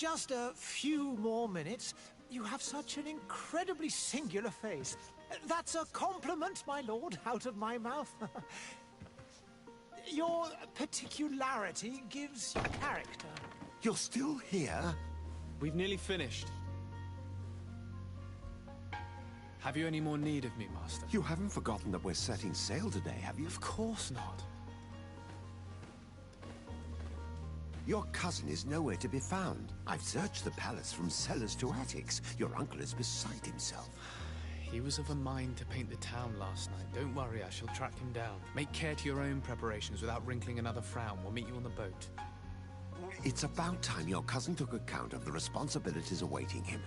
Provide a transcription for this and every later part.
Just a few more minutes. You have such an incredibly singular face. That's a compliment, my lord, out of my mouth. Your particularity gives you character. You're still here? We've nearly finished. Have you any more need of me, Master? You haven't forgotten that we're setting sail today, have you? Of course not. Your cousin is nowhere to be found. I've searched the palace from cellars to attics. Your uncle is beside himself. He was of a mind to paint the town last night. Don't worry, I shall track him down. Make care to your own preparations without wrinkling another frown. We'll meet you on the boat. It's about time your cousin took account of the responsibilities awaiting him.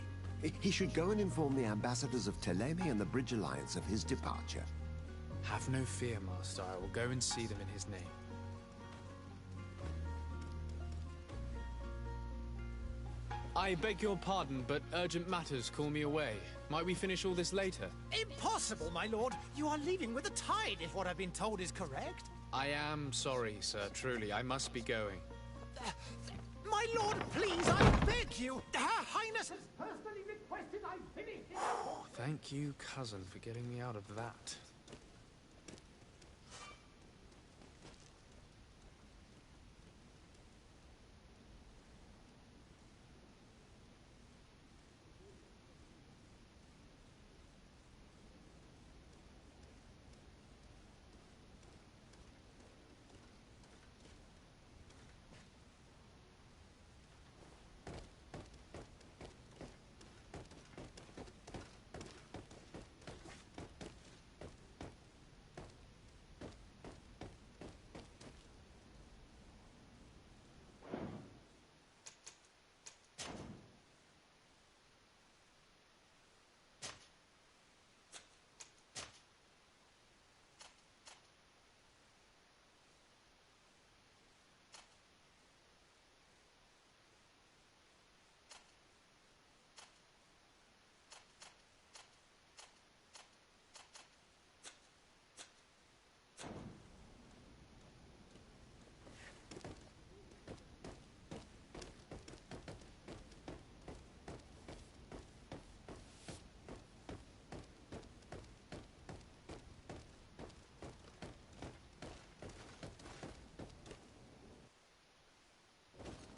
He should go and inform the ambassadors of Teleme and the Bridge Alliance of his departure. Have no fear, Master. I will go and see them in his name. I beg your pardon, but urgent matters call me away. Might we finish all this later? Impossible, my lord. You are leaving with the tide, if what I've been told is correct. I am sorry, sir. Truly, I must be going. My lord, please, I beg you. Her Highness has personally requested I finish it. Oh, thank you, cousin, for getting me out of that.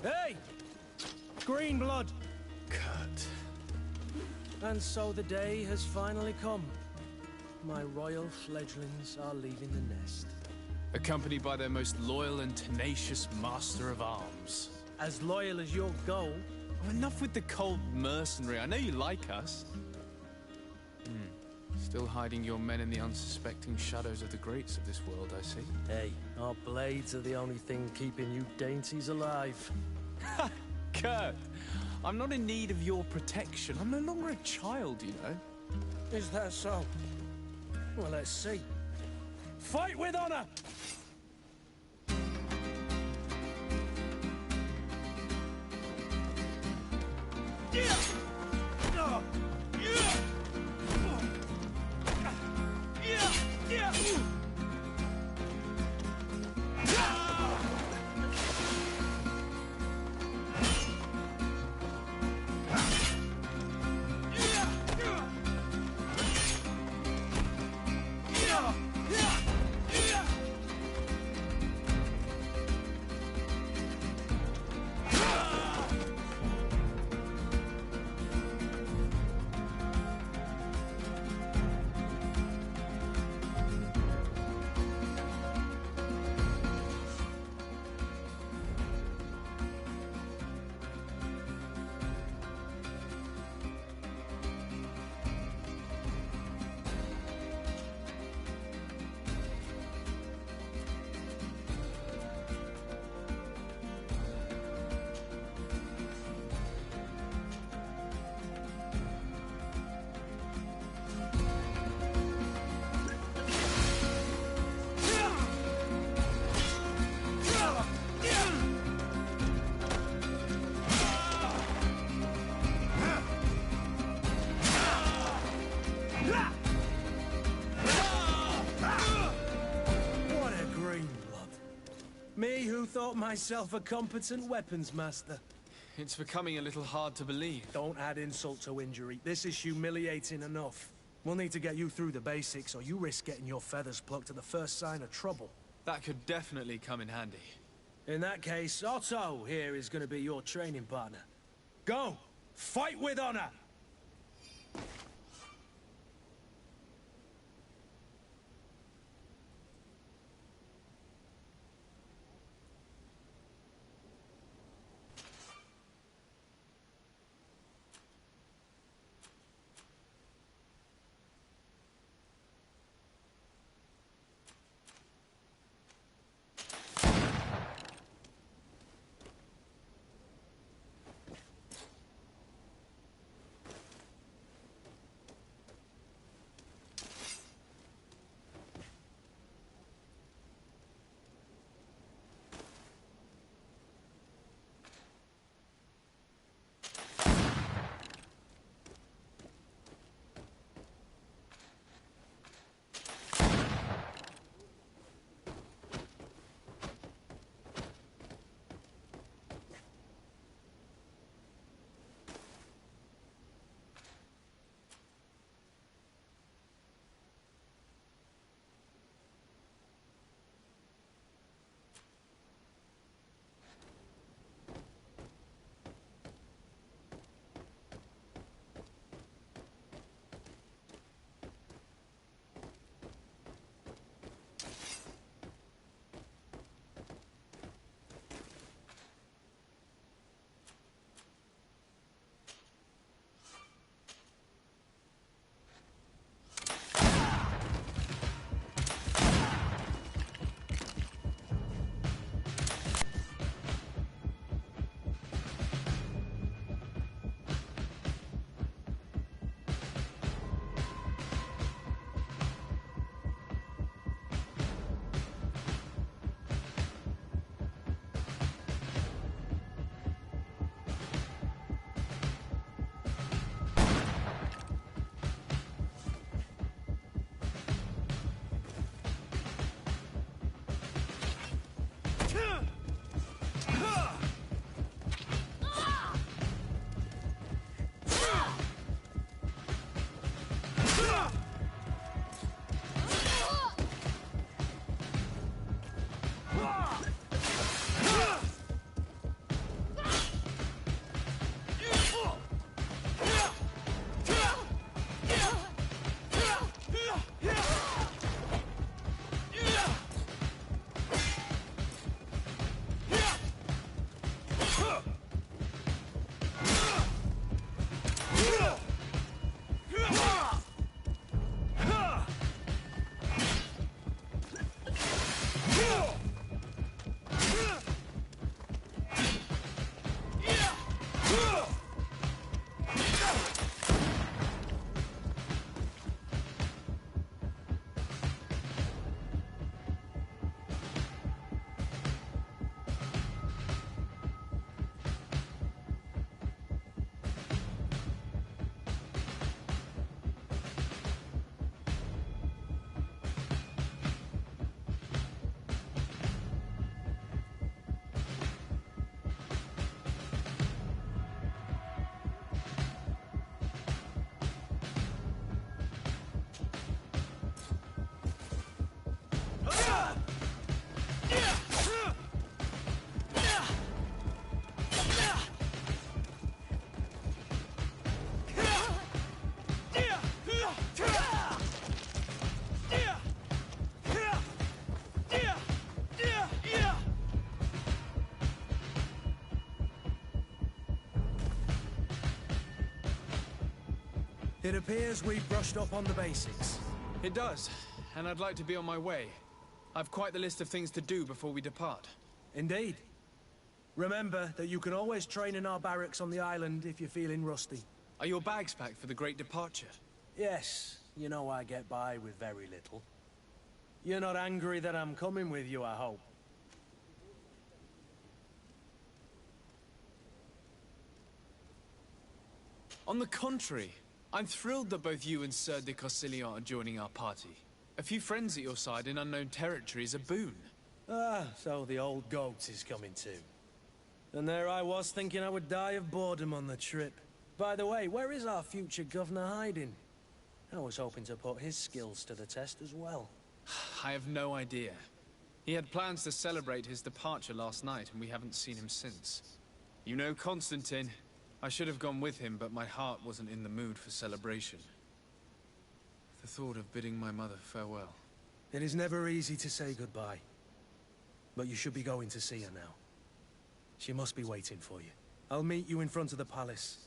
Hey! Green blood! Kurt. And so the day has finally come. My royal fledglings are leaving the nest. Accompanied by their most loyal and tenacious master of arms. As loyal as you'll go. Oh, enough with the cold mercenary. I know you like us. Still hiding your men in the unsuspecting shadows of the greats of this world, I see. Hey, our blades are the only thing keeping you dainties alive. Kurt, I'm not in need of your protection. I'm no longer a child, you know. Is that so? Well, let's see. Fight with honor! Me who thought myself a competent weapons master. It's becoming a little hard to believe. Don't add insult to injury. This is humiliating enough. We'll need to get you through the basics, or you risk getting your feathers plucked at the first sign of trouble. That could definitely come in handy. In that case, Otto here is going to be your training partner. Go! Fight with honor! It appears we've brushed up on the basics. It does, and I'd like to be on my way. I've quite the list of things to do before we depart. Indeed. Remember that you can always train in our barracks on the island if you're feeling rusty. Are your bags packed for the great departure? Yes, you know I get by with very little. You're not angry that I'm coming with you, I hope. On the contrary, I'm thrilled that both you and Sir de Cossillon are joining our party. A few friends at your side in unknown territory is a boon. Ah, so the old goat is coming too. And there I was thinking I would die of boredom on the trip. By the way, where is our future governor hiding? I was hoping to put his skills to the test as well. I have no idea. He had plans to celebrate his departure last night, and we haven't seen him since. You know Constantine. I should have gone with him, but my heart wasn't in the mood for celebration. The thought of bidding my mother farewell. It is never easy to say goodbye. But you should be going to see her now. She must be waiting for you. I'll meet you in front of the palace.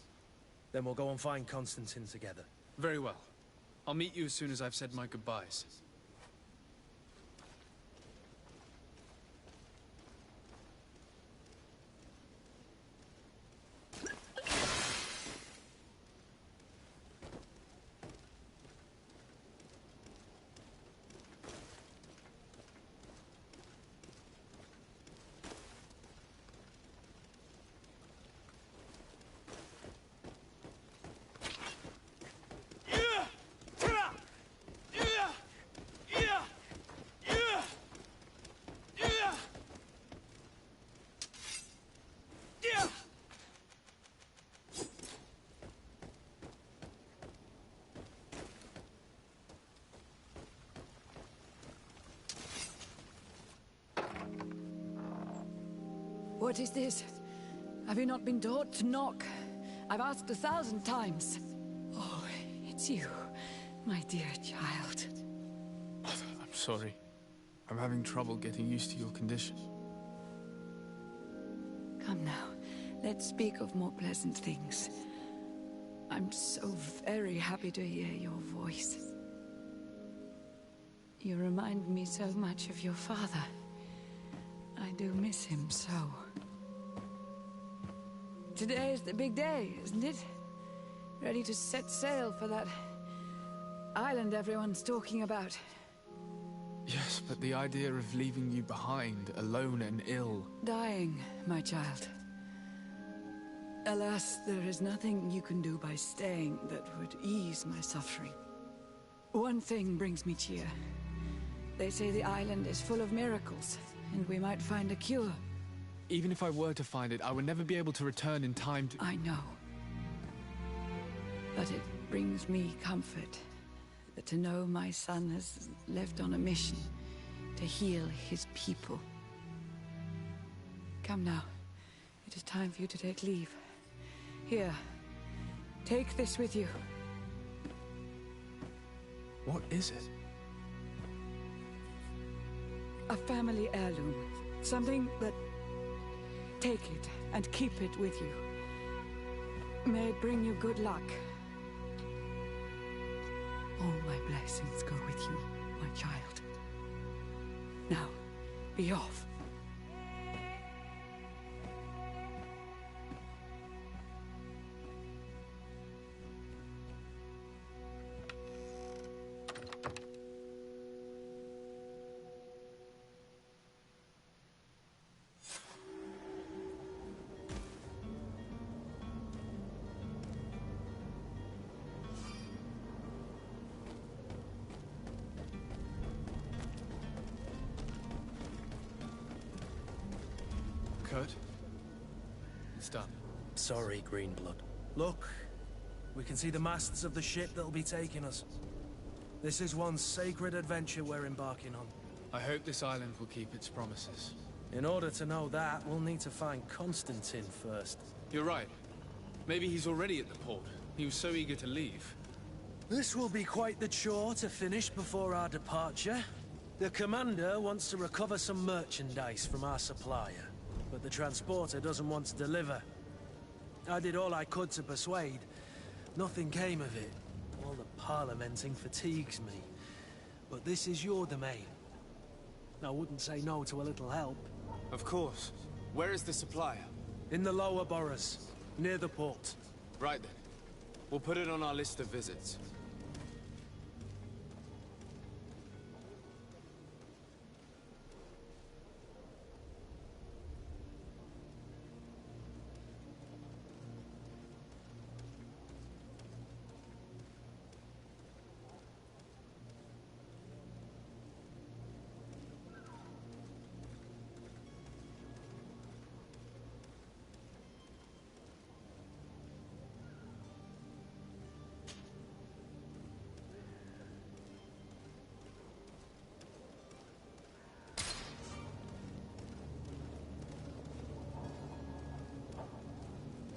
Then we'll go and find Constantine together. Very well. I'll meet you as soon as I've said my goodbyes. What is this? Have you not been taught to knock? I've asked 1,000 times. Oh, it's you, my dear child. I'm sorry. I'm having trouble getting used to your condition. Come now, let's speak of more pleasant things. I'm so very happy to hear your voice. You remind me so much of your father. I do miss him so. Today is the big day, isn't it? Ready to set sail for that island everyone's talking about. Yes, but the idea of leaving you behind, alone and ill... Dying, my child. Alas, there is nothing you can do by staying that would ease my suffering. One thing brings me cheer. They say the island is full of miracles, and we might find a cure. Even if I were to find it, I would never be able to return in time to... I know. But it brings me comfort to know my son has left on a mission to heal his people. Come now. It is time for you to take leave. Here. Take this with you. What is it? A family heirloom. Something that... Take it and keep it with you. May it bring you good luck. All my blessings go with you, my child. Now, be off. Kurt? It's done. Sorry, Greenblood. Look, we can see the masts of the ship that'll be taking us. This is one sacred adventure we're embarking on. I hope this island will keep its promises. In order to know that, we'll need to find Constantine first. You're right. Maybe he's already at the port. He was so eager to leave. This will be quite the chore to finish before our departure. The commander wants to recover some merchandise from our supplier, but the transporter doesn't want to deliver. I did all I could to persuade. Nothing came of it. All the parliamenting fatigues me. But this is your domain. I wouldn't say no to a little help. Of course. Where is the supplier? In the lower boroughs, near the port. Right then. We'll put it on our list of visits.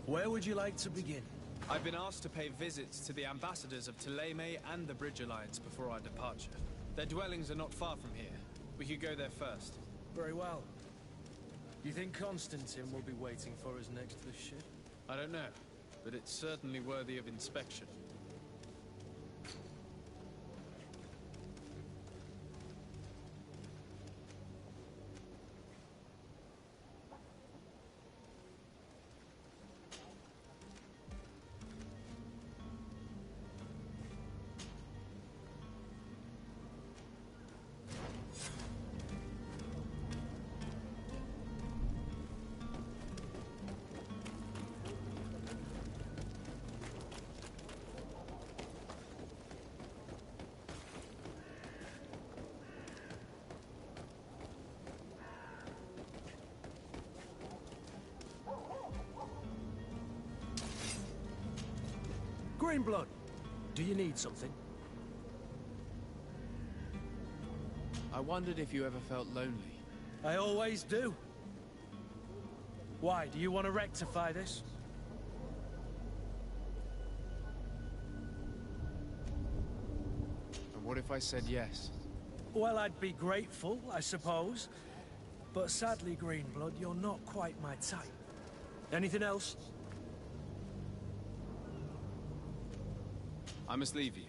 Where would you like to begin? I've been asked to pay visits to the ambassadors of Thélème and the Bridge Alliance before our departure. Their dwellings are not far from here. We could go there first. Very well. You think Constantine will be waiting for us next to the ship? I don't know, but it's certainly worthy of inspection. Greenblood, do you need something? I wondered if you ever felt lonely. I always do. Why, do you want to rectify this? And what if I said yes? Well, I'd be grateful, I suppose. But sadly, Greenblood, you're not quite my type. Anything else? I must leave you.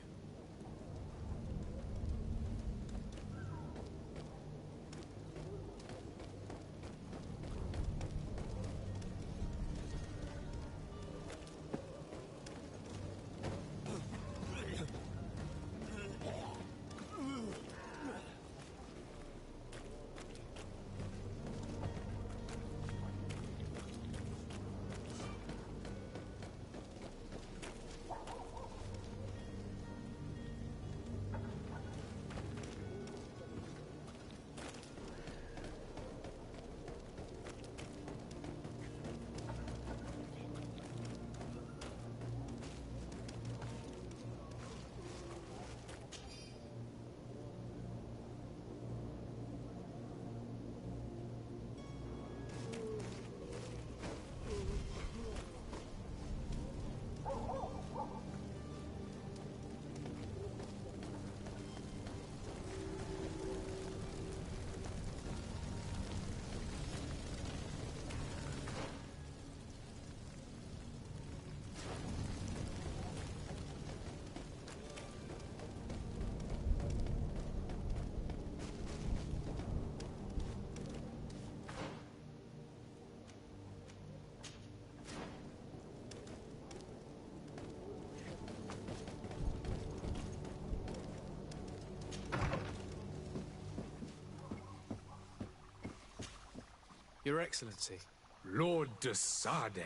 Your Excellency. Lord de Sade,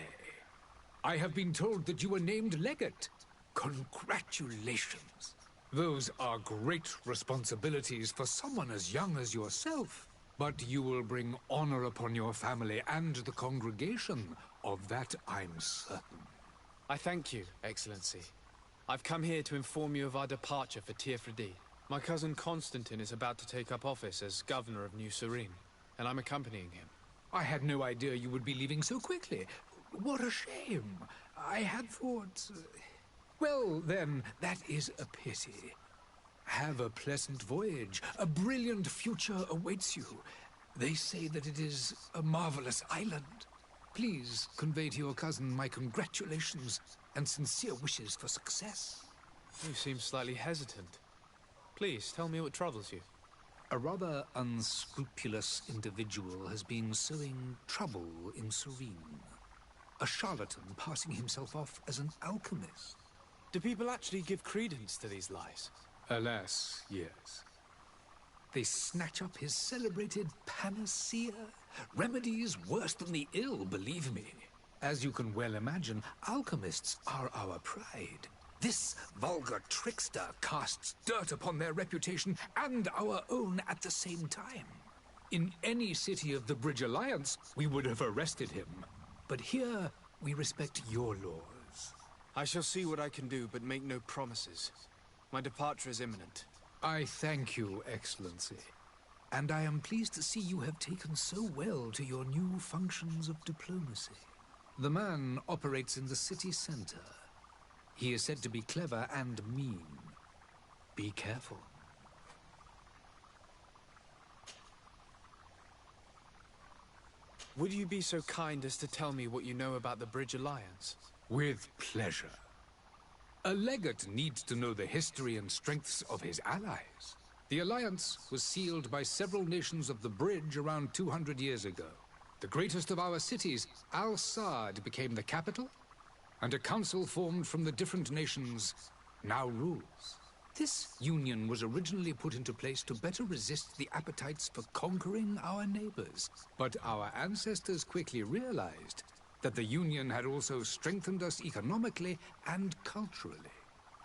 I have been told that you were named legate. Congratulations. Those are great responsibilities for someone as young as yourself. But you will bring honor upon your family and the congregation. Of that I'm certain. I thank you, Excellency. I've come here to inform you of our departure for Tiefredi. My cousin Constantine is about to take up office as governor of New Serene, and I'm accompanying him. I had no idea you would be leaving so quickly. What a shame. I had thought... Well, then, that is a pity. Have a pleasant voyage. A brilliant future awaits you. They say that it is a marvelous island. Please convey to your cousin my congratulations and sincere wishes for success. You seem slightly hesitant. Please, tell me what troubles you. A rather unscrupulous individual has been sowing trouble in Serene. A charlatan passing himself off as an alchemist. Do people actually give credence to these lies? Alas, yes. They snatch up his celebrated panacea. Remedies worse than the ill, believe me. As you can well imagine, alchemists are our pride. This vulgar trickster casts dirt upon their reputation and our own at the same time. In any city of the Bridge Alliance, we would have arrested him. But here, we respect your laws. I shall see what I can do, but make no promises. My departure is imminent. I thank you, Excellency. And I am pleased to see you have taken so well to your new functions of diplomacy. The man operates in the city center. He is said to be clever and mean. Be careful. Would you be so kind as to tell me what you know about the Bridge Alliance? With pleasure. A legate needs to know the history and strengths of his allies. The alliance was sealed by several nations of the Bridge around 200 years ago. The greatest of our cities, Al-Saad, became the capital, and a council formed from the different nations now rules. This union was originally put into place to better resist the appetites for conquering our neighbors. But our ancestors quickly realized that the union had also strengthened us economically and culturally.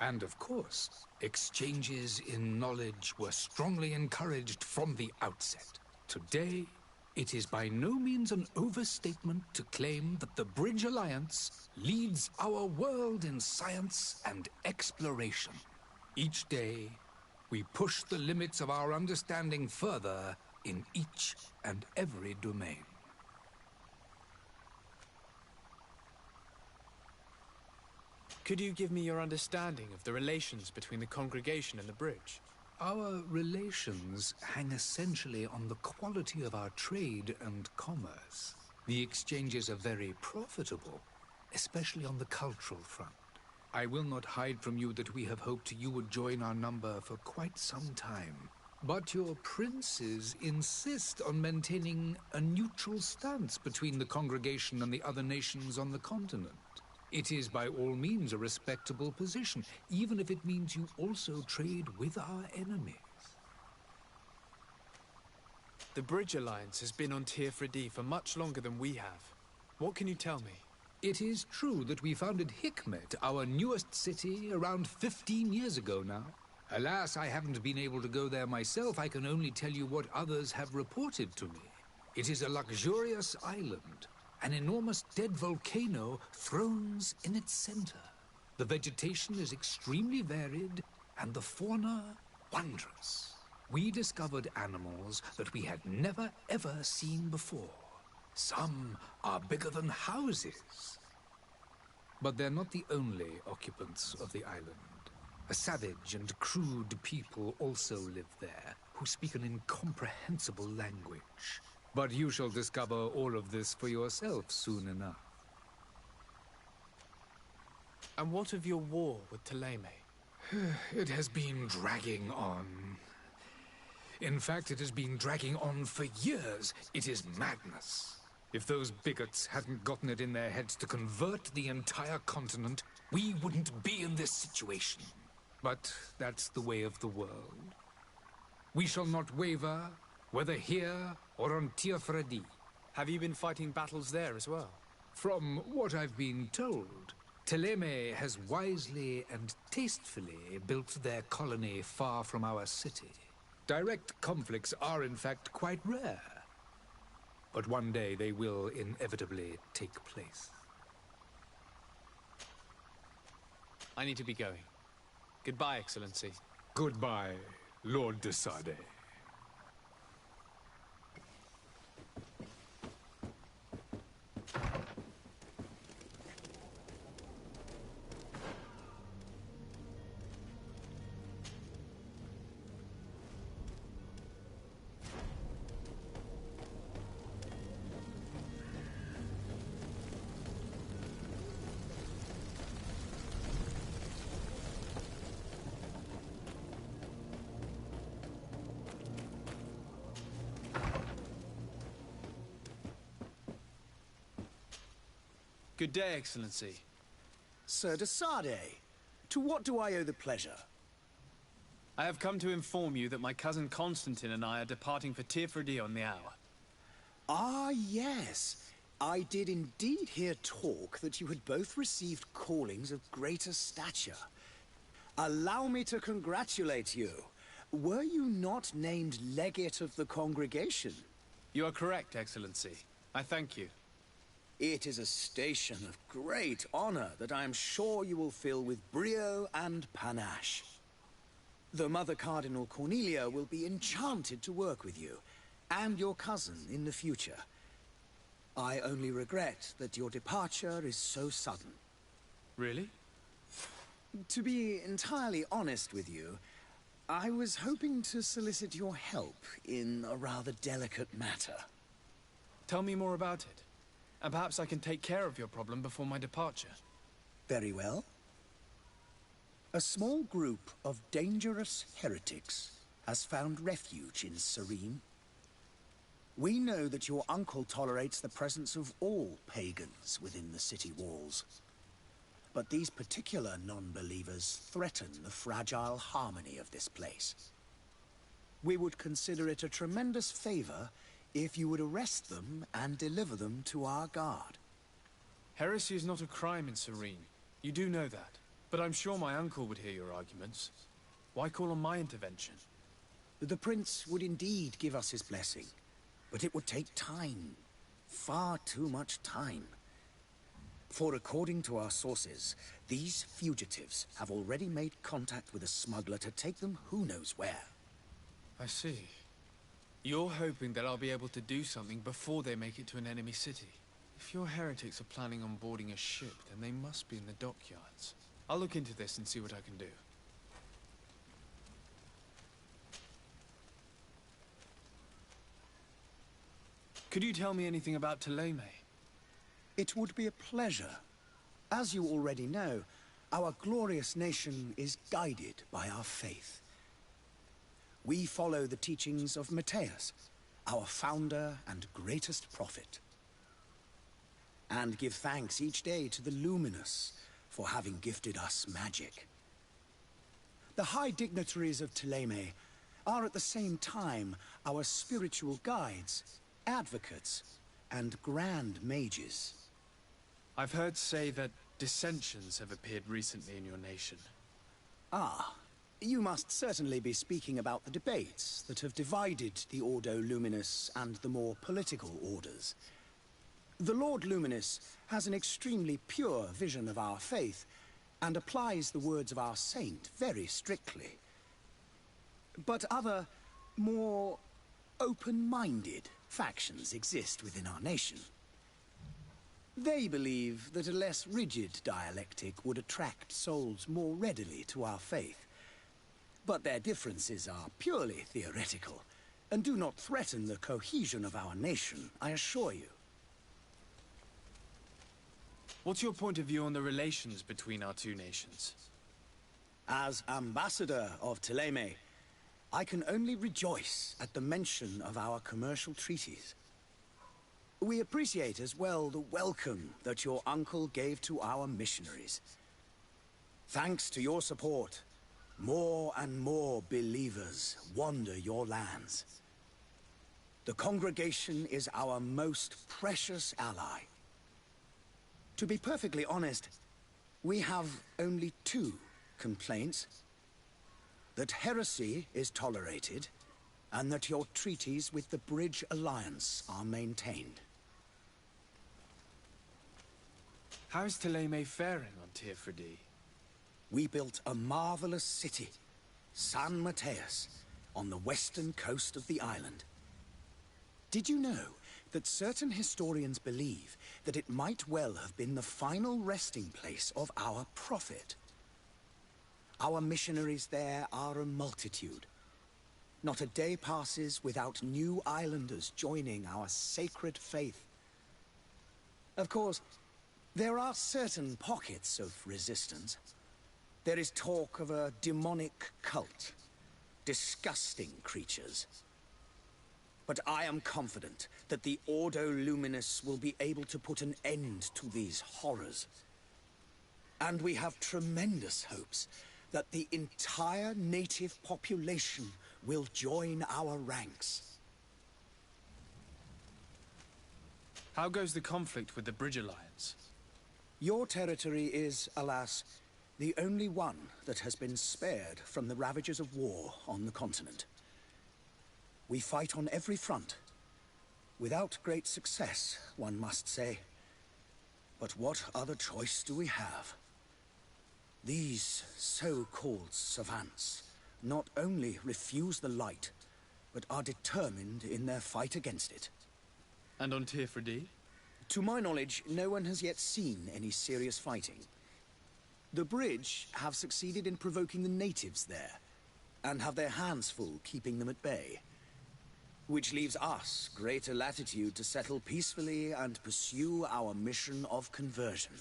And of course, exchanges in knowledge were strongly encouraged from the outset. Today, it is by no means an overstatement to claim that the Bridge Alliance leads our world in science and exploration. Each day, we push the limits of our understanding further in each and every domain. Could you give me your understanding of the relations between the congregation and the Bridge? Our relations hang essentially on the quality of our trade and commerce. The exchanges are very profitable, especially on the cultural front. I will not hide from you that we have hoped you would join our number for quite some time. But your princes insist on maintaining a neutral stance between the congregation and the other nations on the continent. It is by all means a respectable position, even if it means you also trade with our enemies. The Bridge Alliance has been on Tir-Fredi for much longer than we have. What can you tell me? It is true that we founded Hikmet, our newest city, around 15 years ago now. Alas, I haven't been able to go there myself. I can only tell you what others have reported to me. It is a luxurious island. An enormous dead volcano thrones in its center. The vegetation is extremely varied, and the fauna wondrous. We discovered animals that we had never ever seen before. Some are bigger than houses. But they're not the only occupants of the island. A savage and crude people also live there, who speak an incomprehensible language. But you shall discover all of this for yourself soon enough. And what of your war with Thélème? It has been dragging on. In fact, it has been dragging on for years. It is madness. If those bigots hadn't gotten it in their heads to convert the entire continent, we wouldn't be in this situation. But that's the way of the world. We shall not waver, whether here or on Tir-Fredi. Have you been fighting battles there as well? From what I've been told, Thélème has wisely and tastefully built their colony far from our city. Direct conflicts are in fact quite rare. But one day they will inevitably take place. I need to be going. Goodbye, Excellency. Goodbye, Lord de Sade. Good day, Excellency. Sir de Sade, to what do I owe the pleasure? I have come to inform you that my cousin Constantine and I are departing for Tir-Fredi on the hour. Ah, yes. I did indeed hear talk that you had both received callings of greater stature. Allow me to congratulate you. Were you not named legate of the congregation? You are correct, Excellency. I thank you. It is a station of great honor that I am sure you will fill with brio and panache. The Mother Cardinal Cornelia will be enchanted to work with you, and your cousin in the future. I only regret that your departure is so sudden. Really? To be entirely honest with you, I was hoping to solicit your help in a rather delicate matter. Tell me more about it. And perhaps I can take care of your problem before my departure. Very well. A small group of dangerous heretics has found refuge in Serene. We know that your uncle tolerates the presence of all pagans within the city walls. But these particular non-believers threaten the fragile harmony of this place. We would consider it a tremendous favor if you would arrest them and deliver them to our guard. Heresy is not a crime in Serene. You do know that. But I'm sure my uncle would hear your arguments. Why call on my intervention? The prince would indeed give us his blessing, but it would take time. Far too much time. For according to our sources, these fugitives have already made contact with a smuggler to take them who knows where. I see. You're hoping that I'll be able to do something before they make it to an enemy city. If your heretics are planning on boarding a ship, then they must be in the dockyards. I'll look into this and see what I can do. Could you tell me anything about Thélème? It would be a pleasure. As you already know, our glorious nation is guided by our faith. We follow the teachings of Matthias, our founder and greatest prophet, and give thanks each day to the Luminous for having gifted us magic. The high dignitaries of Thélème are at the same time our spiritual guides, advocates, and grand mages. I've heard say that dissensions have appeared recently in your nation. Ah, you must certainly be speaking about the debates that have divided the Ordo Luminous and the more political orders. The Lord Luminous has an extremely pure vision of our faith and applies the words of our saint very strictly. But other, more open-minded factions exist within our nation. They believe that a less rigid dialectic would attract souls more readily to our faith. But their differences are purely theoretical and do not threaten the cohesion of our nation, I assure you. What's your point of view on the relations between our two nations? As ambassador of Thélème, I can only rejoice at the mention of our commercial treaties. We appreciate as well the welcome that your uncle gave to our missionaries. Thanks to your support, more and more believers wander your lands. The congregation is our most precious ally. To be perfectly honest, we have only two complaints. That heresy is tolerated, and that your treaties with the Bridge Alliance are maintained. How is Thélème faring on Tier-Freddy? We built a marvelous city, San Matthias, on the western coast of the island. Did you know that certain historians believe that it might well have been the final resting place of our prophet? Our missionaries there are a multitude. Not a day passes without new islanders joining our sacred faith. Of course, there are certain pockets of resistance. There is talk of a demonic cult, disgusting creatures. But I am confident that the Ordo Luminous will be able to put an end to these horrors. And we have tremendous hopes that the entire native population will join our ranks. How goes the conflict with the Bridge Alliance? Your territory is, alas, the only one that has been spared from the ravages of war on the continent. We fight on every front. Without great success, one must say. But what other choice do we have? These so-called savants not only refuse the light, but are determined in their fight against it. And on Tier-Freddy? To my knowledge, no one has yet seen any serious fighting. The bridge have succeeded in provoking the natives there, and have their hands full keeping them at bay. Which leaves us greater latitude to settle peacefully and pursue our mission of conversion.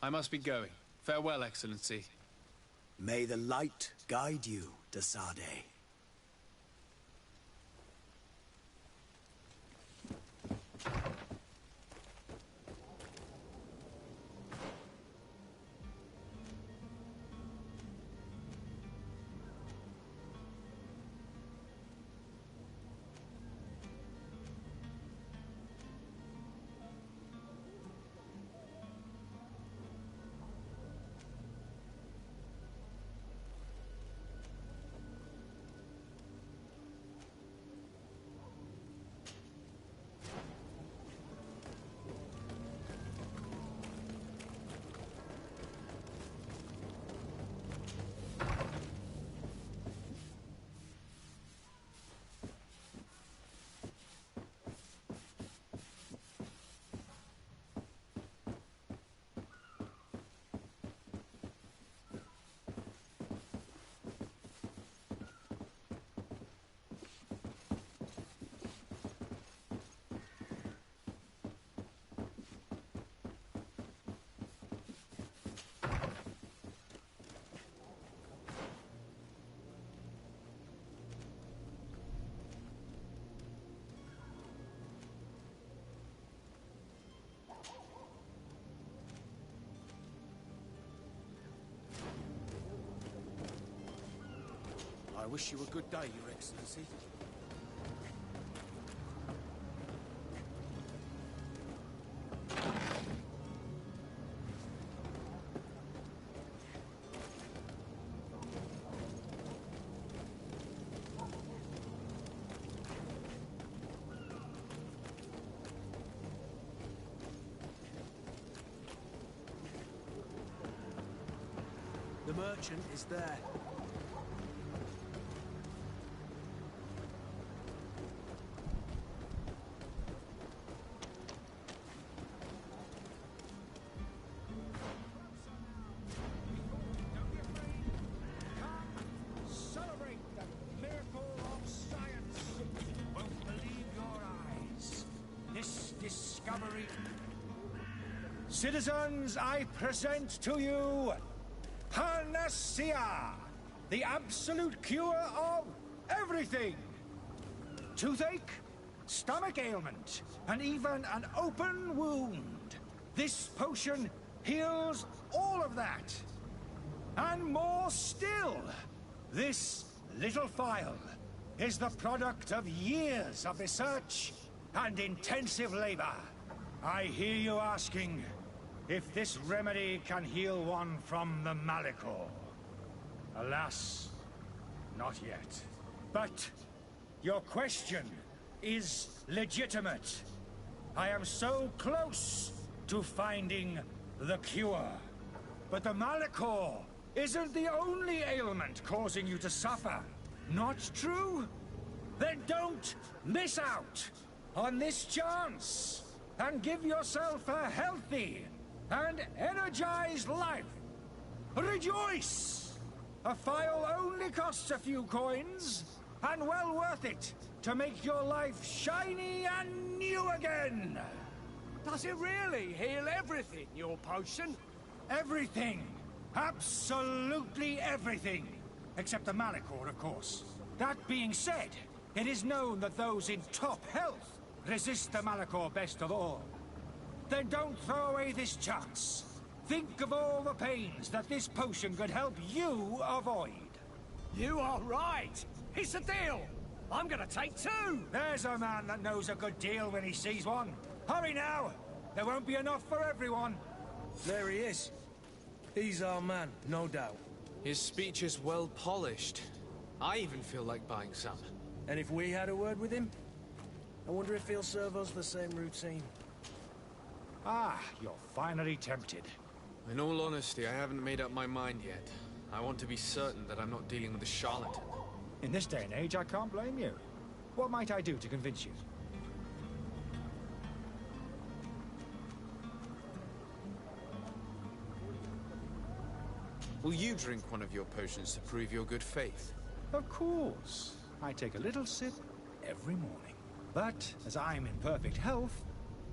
I must be going. Farewell, Excellency. May the light guide you, de Sade. I wish you a good day, Your Excellency. The merchant is there. Citizens, I present to you Panacea, the absolute cure of everything. Toothache, stomach ailment, and even an open wound. This potion heals all of that. And more still, this little phial is the product of years of research and intensive labor. I hear you asking if this remedy can heal one from the Malachor. Alas, not yet. But your question is legitimate. I am so close to finding the cure. But the Malachor isn't the only ailment causing you to suffer. Not true? Then don't miss out on this chance and give yourself a healthy and energized life. Rejoice! A phial only costs a few coins, and well worth it to make your life shiny and new again. Does it really heal everything, your potion? Everything. Absolutely everything. Except the Malachor, of course. That being said, it is known that those in top health resist the Malachor best of all. Then don't throw away this chance. Think of all the pains that this potion could help you avoid. You are right. It's a deal. I'm gonna take two. There's a man that knows a good deal when he sees one. Hurry now. There won't be enough for everyone. There he is. He's our man, no doubt. His speech is well polished. I even feel like buying some. And if we had a word with him, I wonder if he'll serve us the same routine. Ah, you're finally tempted. In all honesty, I haven't made up my mind yet. I want to be certain that I'm not dealing with a charlatan. In this day and age, I can't blame you. What might I do to convince you? Will you drink one of your potions to prove your good faith? Of course. I take a little sip every morning. But as I'm in perfect health,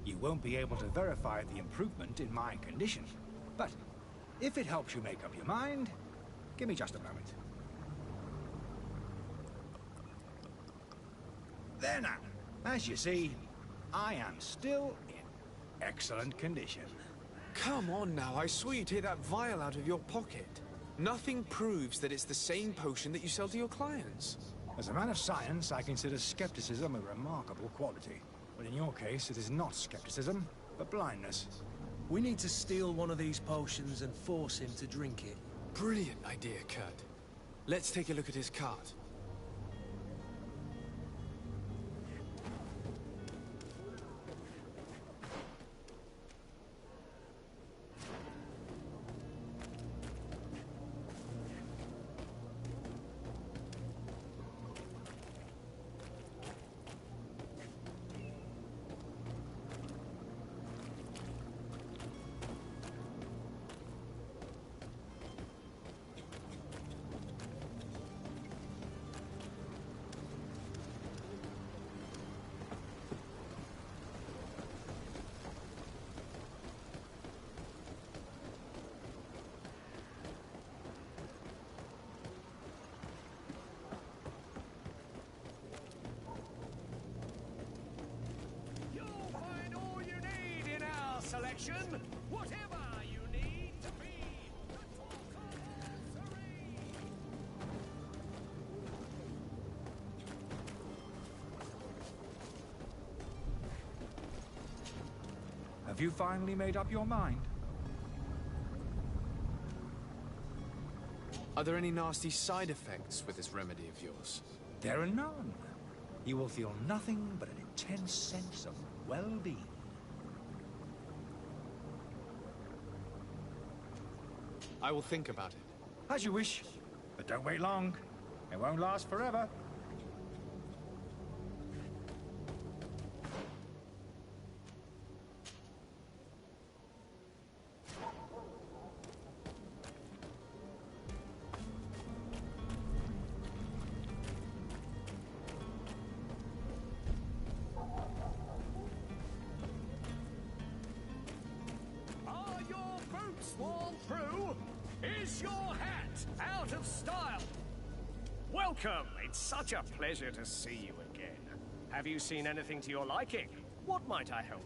you won't be able to verify the improvement in my condition. But if it helps you make up your mind, give me just a moment. There now. As you see, I am still in excellent condition. Come on now, I swore you'd take that vial out of your pocket. Nothing proves that it's the same potion that you sell to your clients. As a man of science, I consider skepticism a remarkable quality. But in your case, it is not skepticism, but blindness. We need to steal one of these potions and force him to drink it. Brilliant idea, Kurt. Let's take a look at his cart. Selection, whatever you need to be the talk of Surrey. Have you finally made up your mind? Are there any nasty side effects with this remedy of yours? There are none. You will feel nothing but an intense sense of well-being. I will think about it. As you wish, but don't wait long. It won't last forever. Are your boots worn through? Is your hat out of style? Welcome. It's such a pleasure to see you again. Have you seen anything to your liking? What might I help?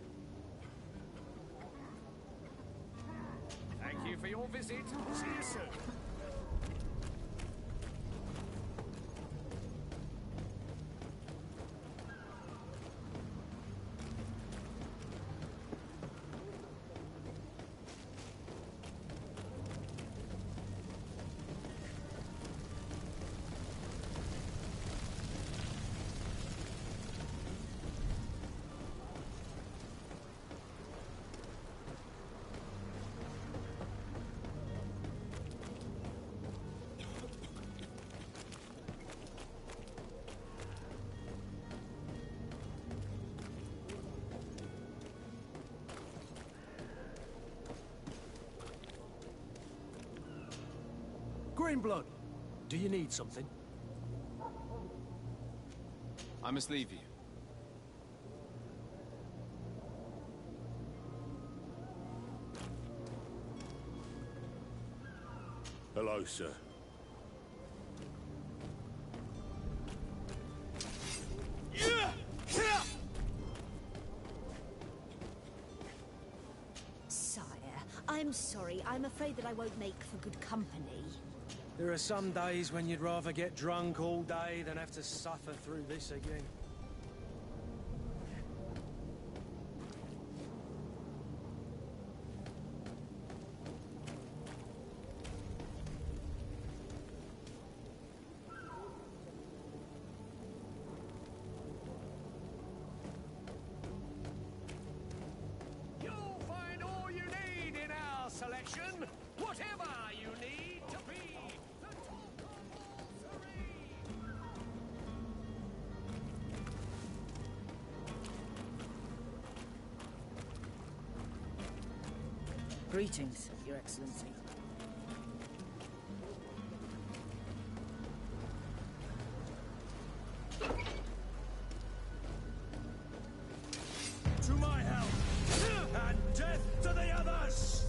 Thank you for your visit. See you soon. Greenblood, do you need something? I must leave you. Hello, sir. Sire, I'm sorry. I'm afraid that I won't make for good company. There are some days when you'd rather get drunk all day than have to suffer through this again. You'll find all you need in our selection, whatever you need to be the talk of all Surrey. Greetings, Your Excellency. To my help! And death to the others!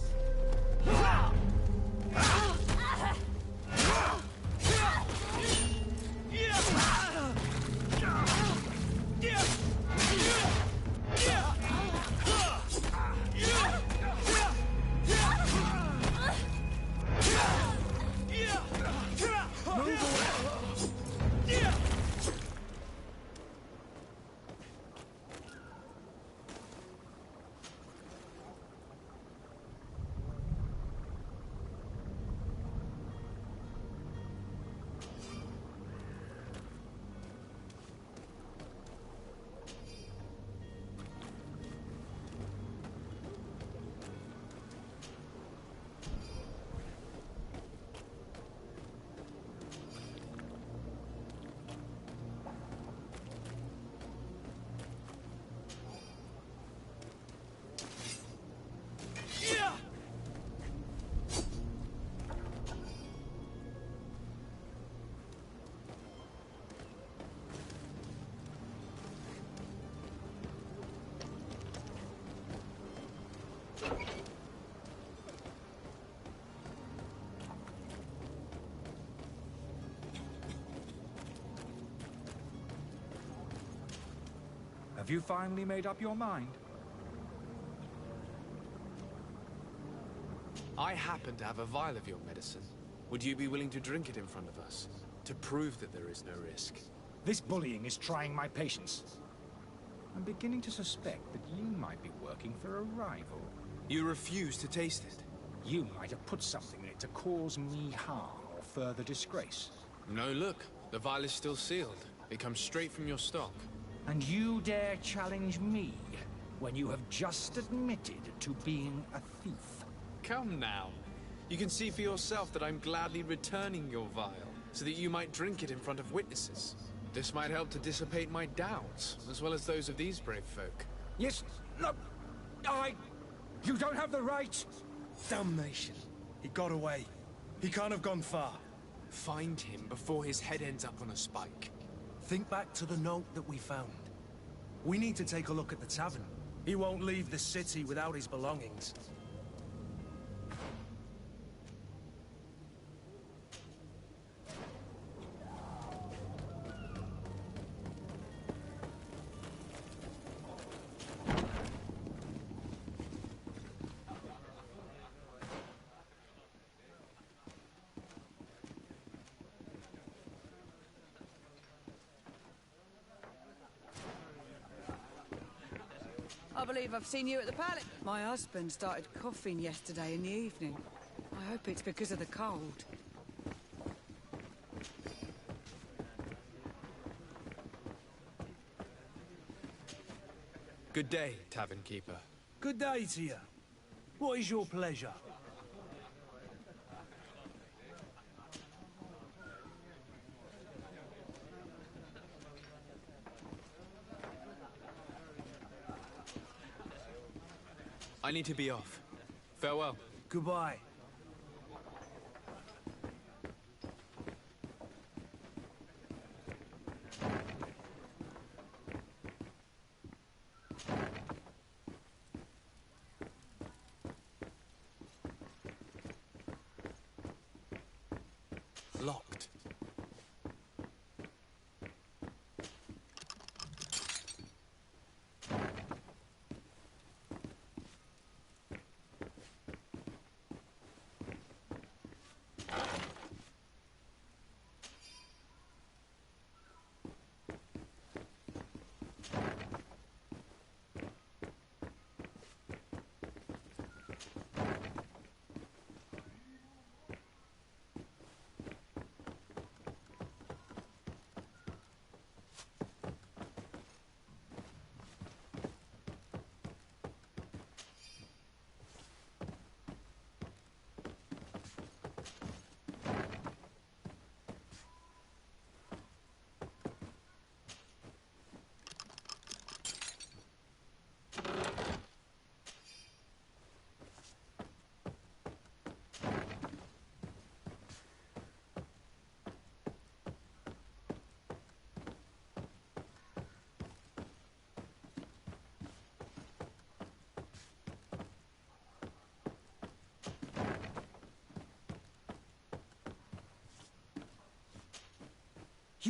Have you finally made up your mind? I happen to have a vial of your medicine. Would you be willing to drink it in front of us? To prove that there is no risk? This bullying is trying my patience. I'm beginning to suspect that you might be working for a rival. You refuse to taste it? You might have put something in it to cause me harm or further disgrace. No, look. The vial is still sealed. It comes straight from your stock. And you dare challenge me when you have just admitted to being a thief? Come now. You can see for yourself that I'm gladly returning your vial, so that you might drink it in front of witnesses. This might help to dissipate my doubts, as well as those of these brave folk. Yes, no, You don't have the right! Damnation. He got away. He can't have gone far. Find him before his head ends up on a spike. Think back to the note that we found. We need to take a look at the tavern. He won't leave the city without his belongings. I believe I've seen you at the palace. My husband started coughing yesterday in the evening. I hope it's because of the cold. Good day, tavern keeper. Good day to you. What is your pleasure? I need to be off. Farewell. Goodbye. Locked.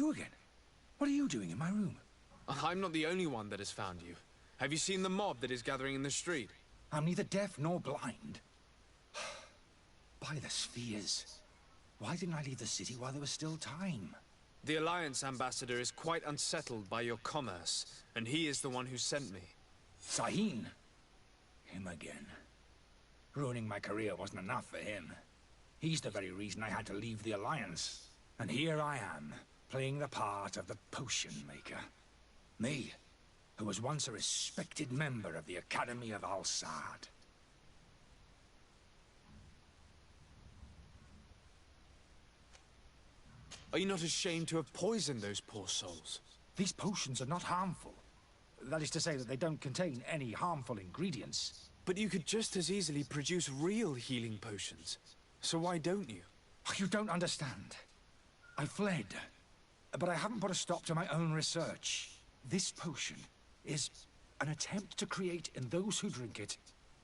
You again? What are you doing in my room? I'm not the only one that has found you. Have you seen the mob that is gathering in the street? I'm neither deaf nor blind. By the spheres. Why didn't I leave the city while there was still time? The Alliance ambassador is quite unsettled by your commerce, and he is the one who sent me. Sahin? Him again. Ruining my career wasn't enough for him. He's the very reason I had to leave the Alliance. And here I am, playing the part of the potion maker. Me, who was once a respected member of the Academy of Al-Sad. Are you not ashamed to have poisoned those poor souls? These potions are not harmful. That is to say that they don't contain any harmful ingredients. But you could just as easily produce real healing potions. So why don't you? You don't understand. I fled, but I haven't put a stop to my own research. This potion is an attempt to create in those who drink it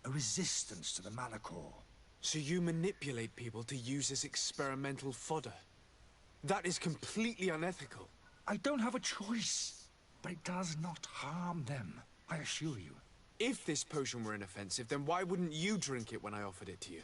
a resistance to the Malachor. So you manipulate people to use as experimental fodder? That is completely unethical. I don't have a choice, but it does not harm them, I assure you. If this potion were inoffensive, then why wouldn't you drink it when I offered it to you?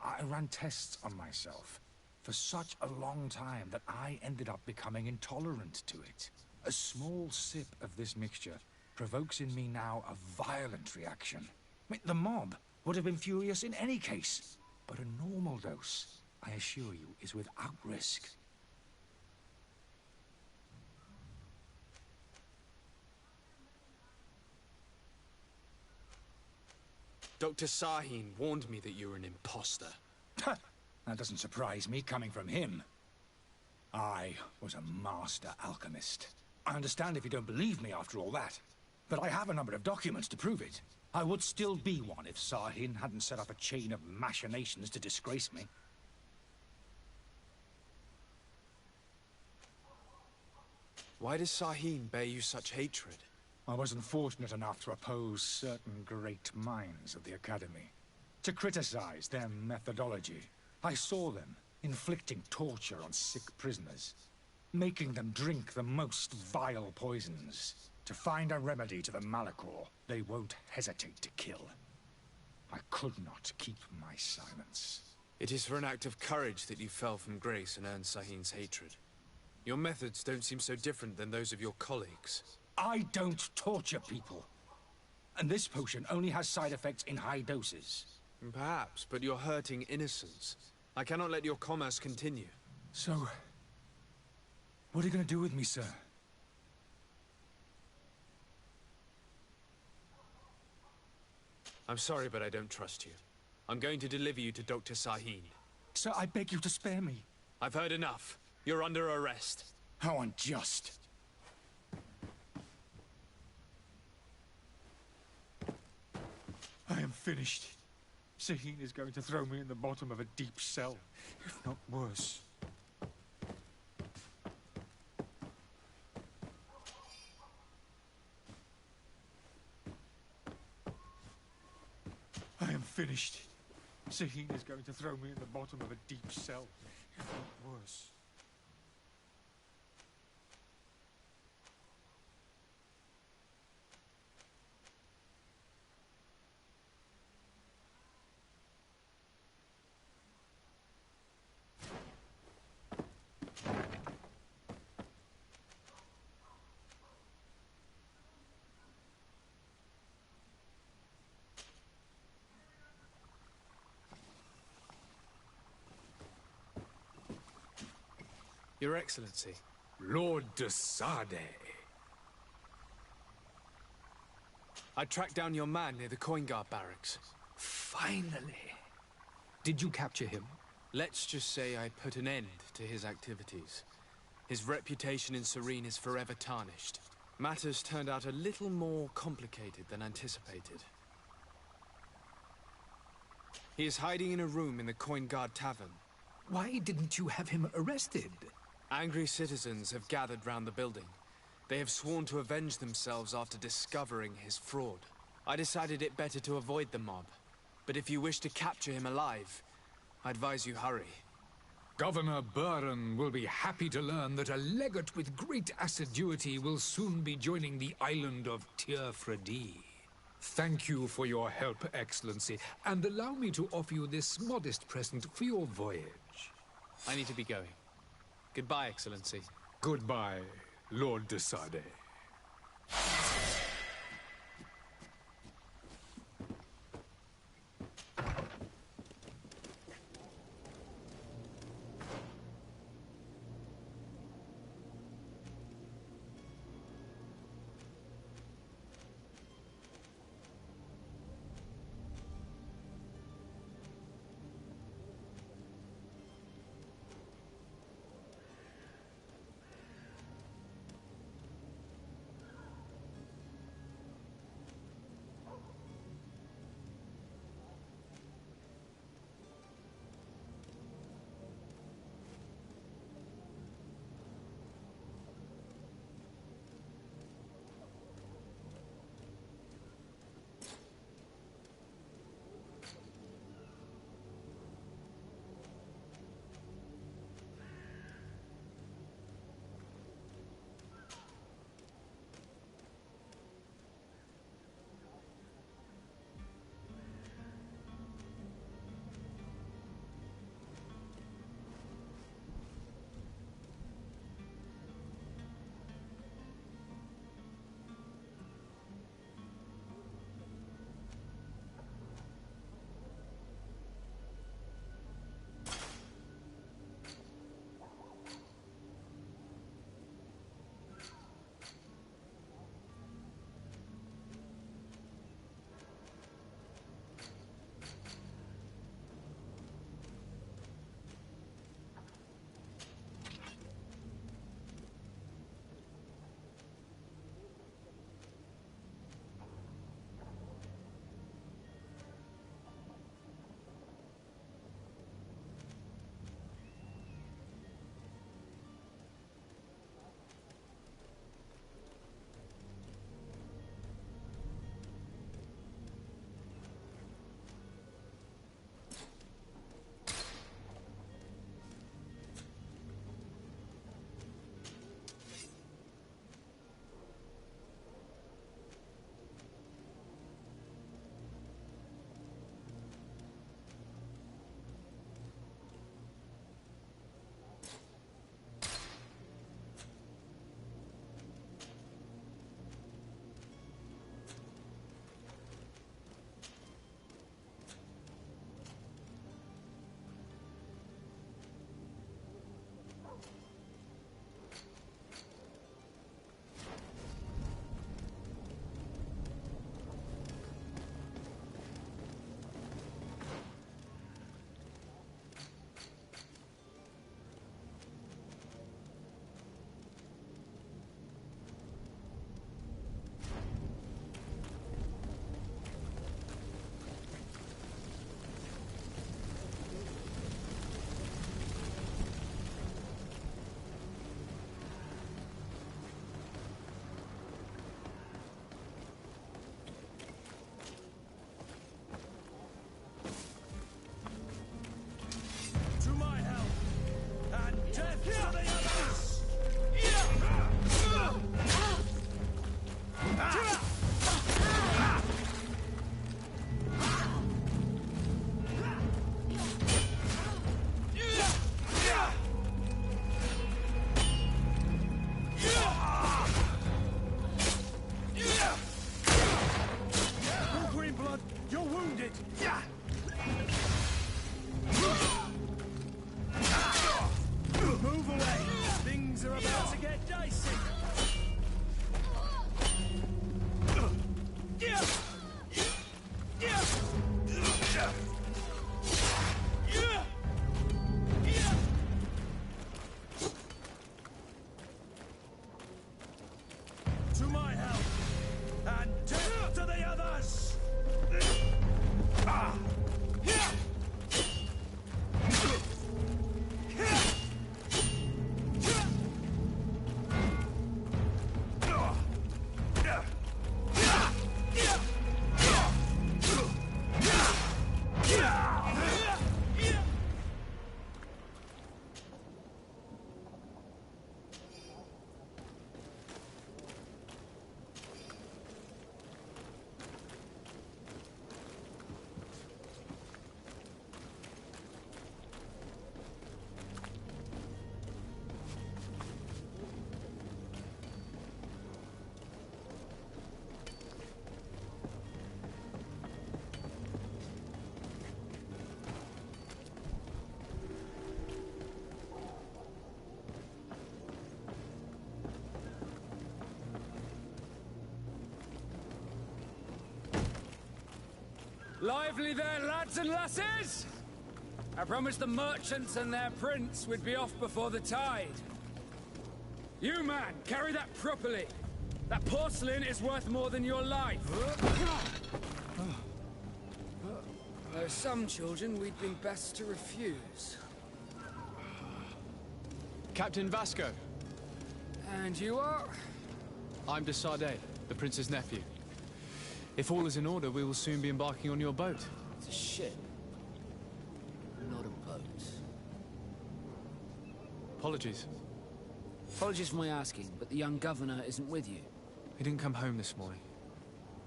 I ran tests on myself for such a long time that I ended up becoming intolerant to it. A small sip of this mixture provokes in me now a violent reaction. I mean, the mob would have been furious in any case, but a normal dose, I assure you, is without risk. Dr. Sahin warned me that you were an imposter. That doesn't surprise me, coming from him. I was a master alchemist. I understand if you don't believe me after all that, but I have a number of documents to prove it. I would still be one if Sahin hadn't set up a chain of machinations to disgrace me. Why does Sahin bear you such hatred? I wasn't fortunate enough to oppose certain great minds of the Academy, to criticize their methodology. I saw them inflicting torture on sick prisoners, making them drink the most vile poisons. To find a remedy to the Malachor, they won't hesitate to kill. I could not keep my silence. It is for an act of courage that you fell from grace and earned Sahin's hatred. Your methods don't seem so different than those of your colleagues. I don't torture people. And this potion only has side effects in high doses. Perhaps, but you're hurting innocents. I cannot let your commerce continue. So, what are you going to do with me, sir? I'm sorry, but I don't trust you. I'm going to deliver you to Dr. Sahin. Sir, I beg you to spare me. I've heard enough. You're under arrest. How unjust. I am finished. Sahin is going to throw me in the bottom of a deep cell, if not worse. I am finished. Sahin is going to throw me in the bottom of a deep cell, if not worse. Your Excellency. Lord de Sade. I tracked down your man near the coin guard barracks. Finally. Did you capture him? Let's just say I put an end to his activities. His reputation in Serene is forever tarnished. Matters turned out a little more complicated than anticipated. He is hiding in a room in the Coin Guard Tavern. Why didn't you have him arrested? Angry citizens have gathered round the building. They have sworn to avenge themselves after discovering his fraud. I decided it better to avoid the mob. But if you wish to capture him alive, I advise you hurry. Governor Burren will be happy to learn that a legate with great assiduity will soon be joining the island of Tir-Fredi. Thank you for your help, Excellency, and allow me to offer you this modest present for your voyage. I need to be going. Goodbye, Excellency. Goodbye, Lord de Sade. To my help, and death to the others! Lively there, lads and lasses! I promised the merchants and their prince we'd be off before the tide. You, man, carry that properly. That porcelain is worth more than your life. There are some children we'd been best to refuse. Captain Vasco. And you are? I'm de Sardet, the prince's nephew. If all is in order, we will soon be embarking on your boat. It's a ship. Not a boat. Apologies. Apologies for my asking, but the young governor isn't with you. He didn't come home this morning.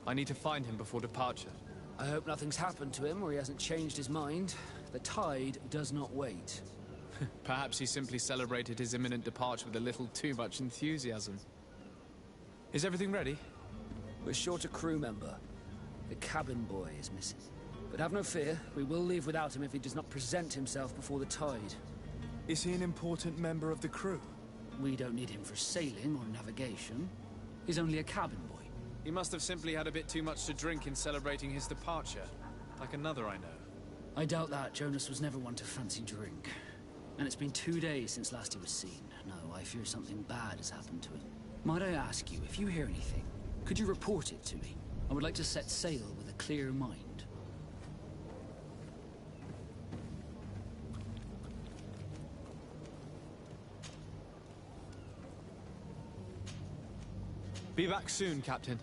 I need to find him before departure. I hope nothing's happened to him or he hasn't changed his mind. The tide does not wait. Perhaps he simply celebrated his imminent departure with a little too much enthusiasm. Is everything ready? We're short a crew member. The cabin boy is missing. But have no fear, we will leave without him if he does not present himself before the tide. Is he an important member of the crew? We don't need him for sailing or navigation. He's only a cabin boy. He must have simply had a bit too much to drink in celebrating his departure. Like another I know. I doubt that. Jonas was never one to fancy drink. And it's been 2 days since last he was seen. No, I fear something bad has happened to him. Might I ask you, if you hear anything, could you report it to me? I would like to set sail with a clear mind. Be back soon, Captain.